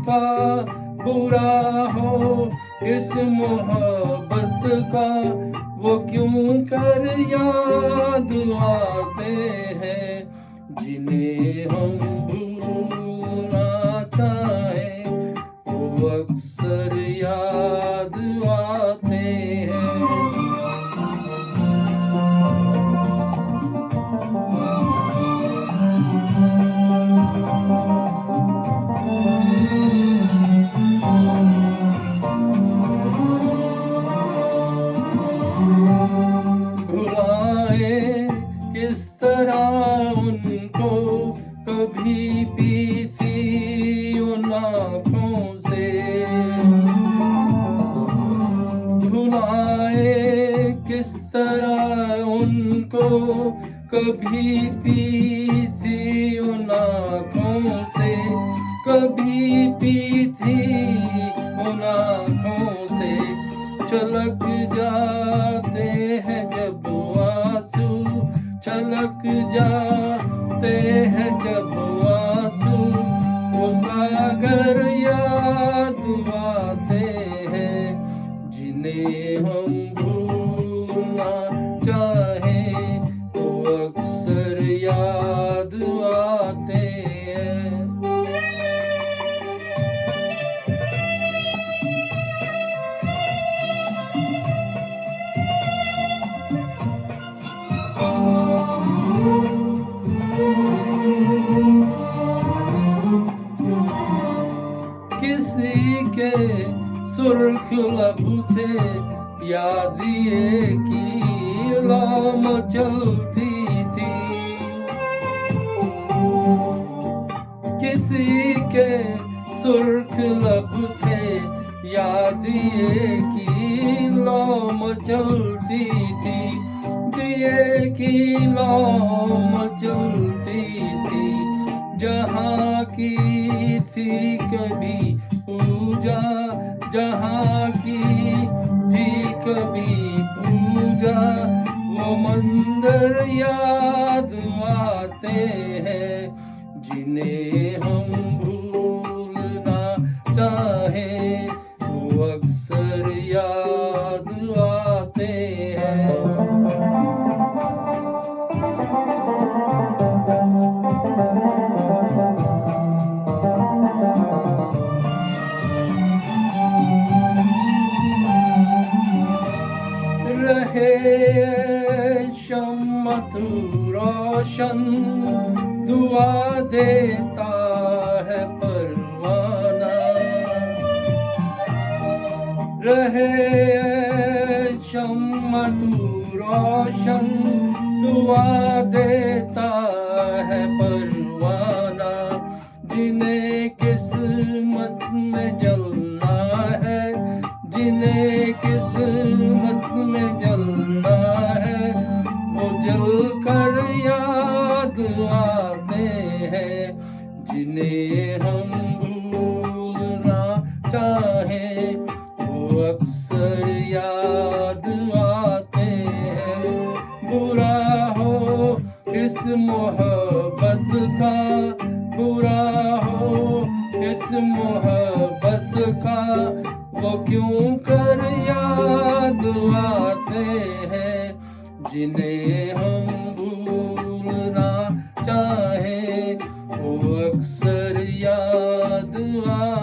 का बुरा हो, इस मोहब्बत का वो क्यों कर याद आते हैं, जिन्हें हम भूलना चाहें वो अक्सर याद आते हैं। भुलाए किस तरह उनको, कभी पीती उन आँखों से। भुलाए किस तरह उनको, कभी पीती उन आँखों से, कभी पीती उन आँखों से। छलक जाते हैं जब आंसू, छलक जाते हैं जब आंसू, वो सागर याद आते हैं, जिन्हें हम भूलना चाहें वो अक्सर याद आते हैं। किसी के सुर्ख लब से याद ये की लौ चलती थी, किसी के सुर्ख लब से याद ये की लौ चलती थी, दिए की लौ चलती थी। जहाँ की थी कभी पूजा, जहाँ की थी कभी पूजा, वो मंदिर याद आते हैं, जिन्हें हम भूलना चाहें वो अक्सर याद आते हैं। रहे शम्मा तू रोशन, दुआ देता है परवाना। रहे शम्मा तू रोशन, दुआ देता है परवाना। जिन्हें किस्मत में जलना है, जिन्हें किस्मत में जलना है, वो जल कर याद आते हैं, जिन्हें हम भूलना चाहें वो अक्सर याद आते हैं। बुरा हो इस मोहब्बत का, बुरा हो इस मोहब्बत का, वो क्यों कर याद आते हैं, जिन्हें हम भूलना चाहें वो अक्सर याद आते हैं।